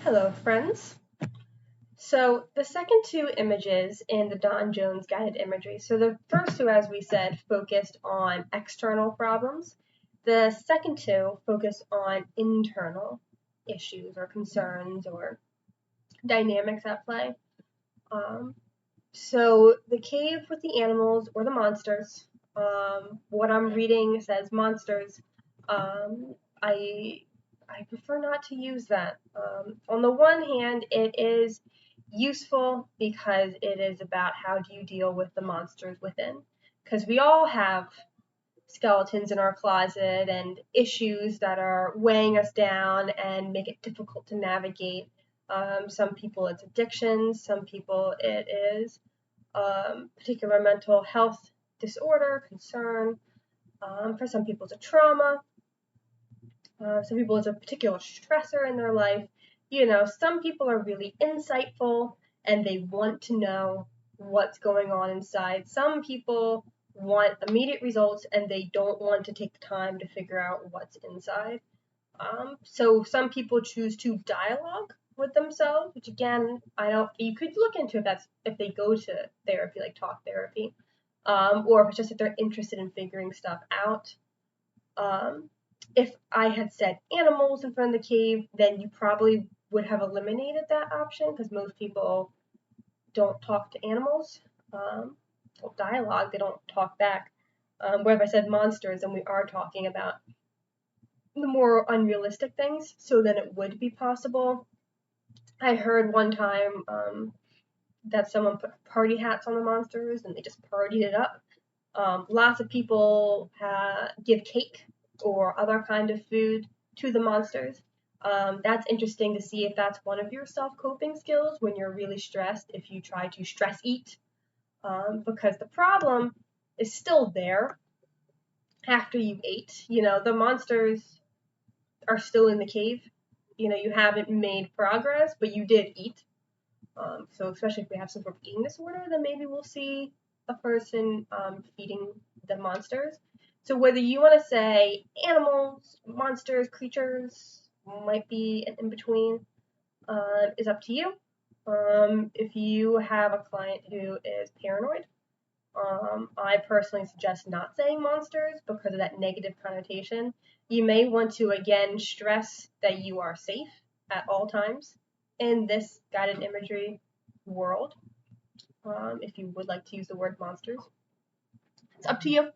Hello, friends. So the second two images in the Don Jones guided imagery, so the first two, as we said, focused on external problems. The second two focused on internal issues or concerns or dynamics at play. Um, so the cave with the animals or the monsters. What I'm reading says monsters. Um, I I prefer not to use that. On the one hand, it is useful because it is about how do you deal with the monsters within. Because we all have skeletons in our closet and issues that are weighing us down and make it difficult to navigate. Some people it's addictions, some people it is particular mental health disorder, concern. For some people it's a trauma. Some people it's a particular stressor in their life. Some people are really insightful and they want to know what's going on inside. Some people want immediate results and they don't want to take the time to figure out what's inside. So some people choose to dialogue with themselves, which again, I don't. You could look into if they go to therapy, like talk therapy, or if it's just that they're interested in figuring stuff out. If I had said animals in front of the cave, then you probably would have eliminated that option because most people don't talk to animals. Dialogue, they don't talk back. Where if I said monsters, then we are talking about the more unrealistic things, so then it would be possible. I heard one time that someone put party hats on the monsters and they just partied it up. Lots of people give cake or other kind of food to the monsters. That's interesting to see if that's one of your self-coping skills when you're really stressed, if you try to stress eat, because the problem is still there after you ate. The monsters are still in the cave. You haven't made progress, but you did eat. So especially if we have some sort of eating disorder, then maybe we'll see a person feeding the monsters. So whether you want to say animals, monsters, creatures, might be an in-between, is up to you. If you have a client who is paranoid, I personally suggest not saying monsters because of that negative connotation. You may want to again stress that you are safe at all times in this guided imagery world. If you would like to use the word monsters, it's up to you.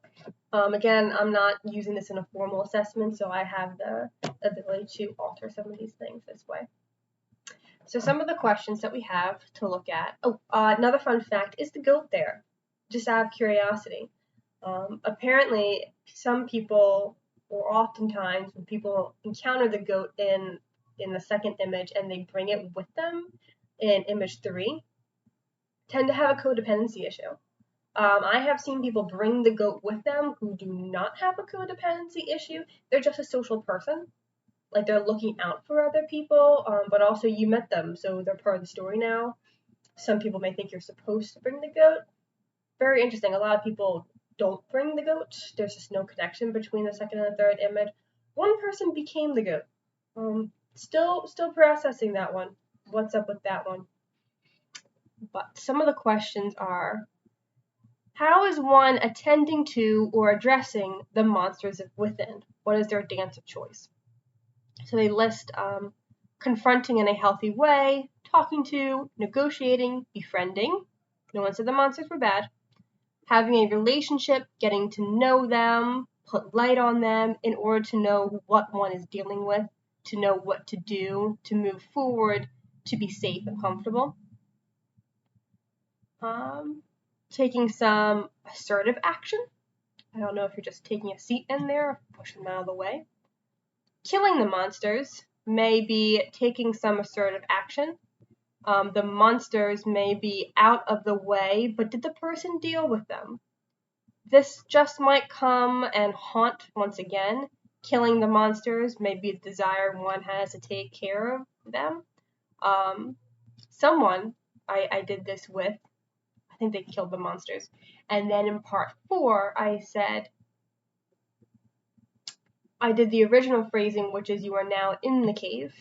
Again, I'm not using this in a formal assessment, so I have the ability to alter some of these things this way. So some of the questions that we have to look at. Another fun fact, is the goat there? Just out of curiosity. Apparently, some people, or oftentimes when people encounter the goat in the second image and they bring it with them in image 3, tend to have a codependency issue. I have seen people bring the goat with them who do not have a codependency issue. They're just a social person. Like they're looking out for other people, but also you met them, so they're part of the story now. Some people may think you're supposed to bring the goat. Very interesting. A lot of people don't bring the goat. There's just no connection between the second and the third image. One person became the goat. Still processing that one. What's up with that one? But some of the questions are, how is one attending to or addressing the monsters within? What is their dance of choice? So they list confronting in a healthy way, talking to, negotiating, befriending. No one said the monsters were bad. Having a relationship, getting to know them, put light on them in order to know what one is dealing with, to know what to do, to move forward, to be safe and comfortable. Taking some assertive action. I don't know if you're just taking a seat in there or pushing them out of the way. Killing the monsters may be taking some assertive action. The monsters may be out of the way, but did the person deal with them? This just might come and haunt once again. Killing the monsters may be the desire one has to take care of them. Someone I did this with, I think they killed the monsters. And then in part 4, I said, I did the original phrasing, which is you are now in the cave.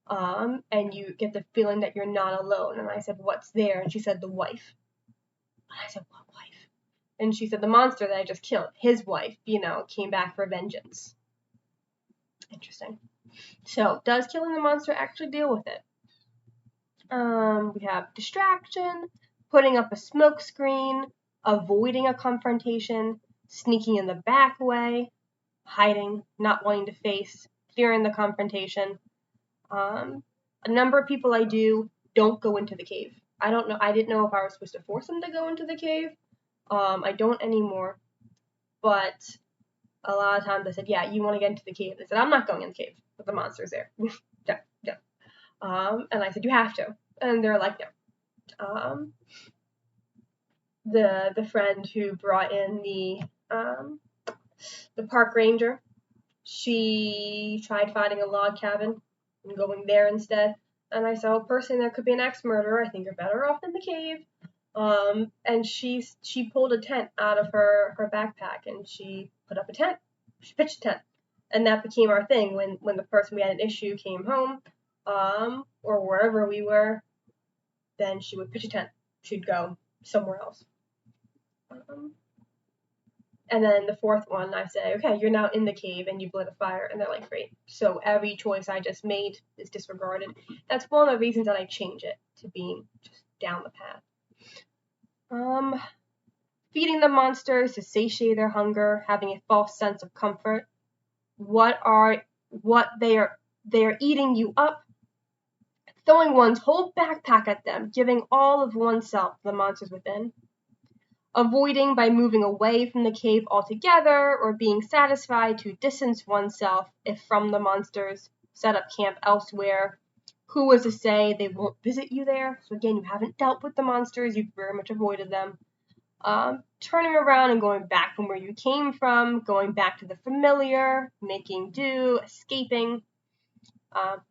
and you get the feeling that you're not alone. And I said, what's there? And she said, the wife. And I said, what wife? And she said, the monster that I just killed, his wife, came back for vengeance. Interesting. So, does killing the monster actually deal with it? We have distraction, putting up a smoke screen, avoiding a confrontation, sneaking in the back way, hiding, not wanting to face, fearing the confrontation. A number of people I do don't go into the cave. I don't know. I didn't know if I was supposed to force them to go into the cave. I don't anymore. But a lot of times I said, yeah, you want to get into the cave. They said, I'm not going in the cave, but the monster's there. No. And I said, you have to. And they're like, no. The friend who brought in the park ranger, she tried finding a log cabin and going there instead. And I said, well, personally, there could be an axe murderer. I think you're better off in the cave. And she pulled a tent out of her backpack and she put up a tent. She pitched a tent. And that became our thing when the person we had an issue came home, or wherever we were, then she would pitch a tent. She'd go somewhere else. And then the fourth one, I say, okay, you're now in the cave and you've lit a fire. And they're like, great. So every choice I just made is disregarded. That's one of the reasons that I change it to being just down the path. Feeding the monsters to satiate their hunger, having a false sense of comfort. What they are eating you up. Throwing one's whole backpack at them, giving all of oneself to the monsters within. Avoiding by moving away from the cave altogether, or being satisfied to distance oneself if from the monsters, set up camp elsewhere. Who was to say they won't visit you there? So again, you haven't dealt with the monsters, you've very much avoided them. Turning around and going back from where you came from, going back to the familiar, making do, escaping.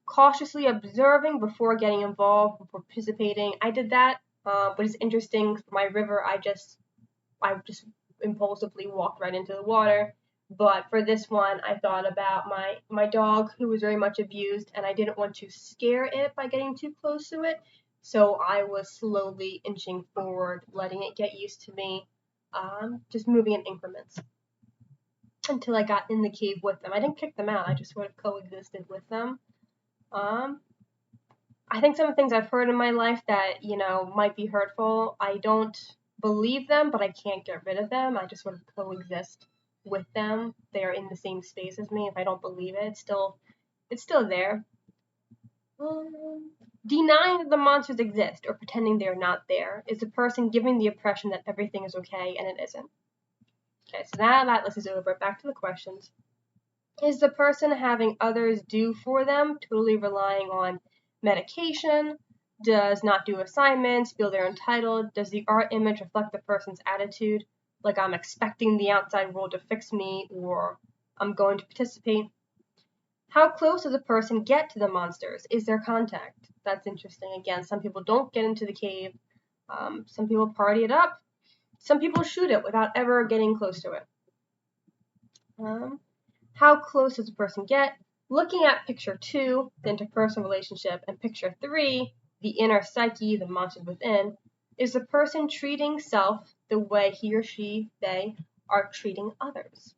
Cautiously observing before getting involved, before participating. I did that, but it's interesting. For my river, I just impulsively walked right into the water. But for this one, I thought about my dog, who was very much abused, and I didn't want to scare it by getting too close to it. So I was slowly inching forward, letting it get used to me, just moving in increments until I got in the cave with them. I didn't kick them out. I just sort of coexisted with them. I think some of the things I've heard in my life that, might be hurtful, I don't believe them, but I can't get rid of them. I just sort of coexist with them. They are in the same space as me. If I don't believe it, it's still there. Denying that the monsters exist or pretending they are not there is the person giving the impression that everything is okay and it isn't. Okay, so now that list is over, back to the questions. Is the person having others do for them, totally relying on medication, does not do assignments, feel they're entitled? Does the art image reflect the person's attitude, like I'm expecting the outside world to fix me, or I'm going to participate? How close does a person get to the monsters? Is there contact? That's interesting. Again, some people don't get into the cave. Some people party it up. Some people shoot it without ever getting close to it. How close does a person get? Looking at picture 2, the interpersonal relationship, and picture 3, the inner psyche, the monsters within, is the person treating self the way he or she, they, are treating others?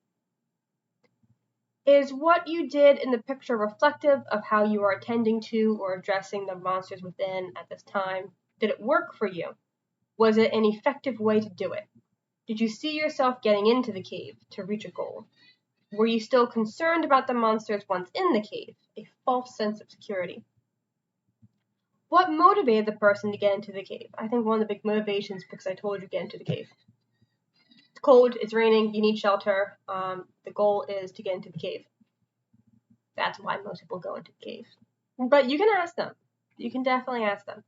Is what you did in the picture reflective of how you are attending to or addressing the monsters within at this time? Did it work for you? Was it an effective way to do it? Did you see yourself getting into the cave to reach a goal? Were you still concerned about the monsters once in the cave? A false sense of security. What motivated the person to get into the cave? I think one of the big motivations, because I told you to get into the cave. It's cold, it's raining, you need shelter. The goal is to get into the cave. That's why most people go into the cave. But you can ask them. You can definitely ask them.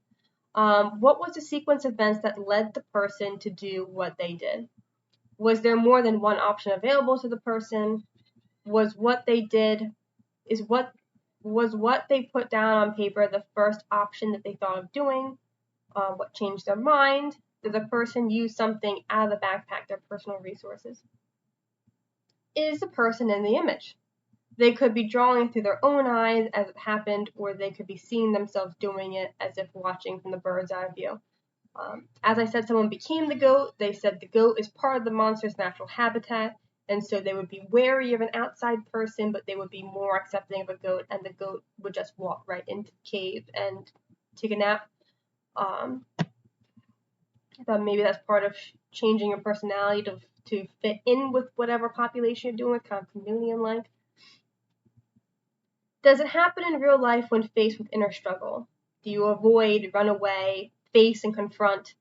What was the sequence of events that led the person to do what they did? Was there more than one option available to the person? Was what they did, was what they put down on paper the first option that they thought of doing? What changed their mind? Did the person use something out of the backpack, their personal resources? Is the person in the image? They could be drawing it through their own eyes as it happened, or they could be seeing themselves doing it as if watching from the bird's eye view. As I said, someone became the goat. They said the goat is part of the monster's natural habitat, and so they would be wary of an outside person, but they would be more accepting of a goat, and the goat would just walk right into the cave and take a nap. I thought maybe that's part of changing your personality to fit in with whatever population you're doing with, kind of chameleon-like. Does it happen in real life when faced with inner struggle? Do you avoid, run away, face, and confront?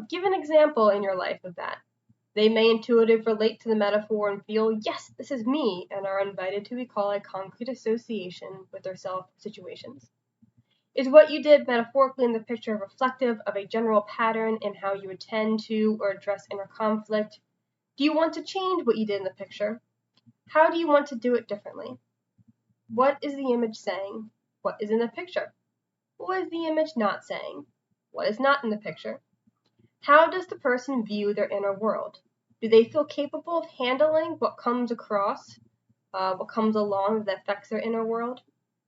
Give an example in your life of that. They may intuitively relate to the metaphor and feel, yes, this is me, and are invited to recall a concrete association with their self situations. Is what you did metaphorically in the picture reflective of a general pattern in how you attend to or address inner conflict? Do you want to change what you did in the picture? How do you want to do it differently? What is the image saying? What is in the picture? What is the image not saying? What is not in the picture? How does the person view their inner world? Do they feel capable of handling what comes across, what comes along that affects their inner world?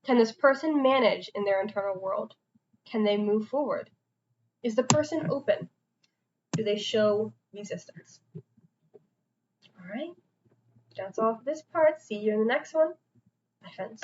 Can this person manage in their internal world? Can they move forward? Is the person open? Do they show resistance? All right, that's all for this part. See you in the next one. Bye, friends.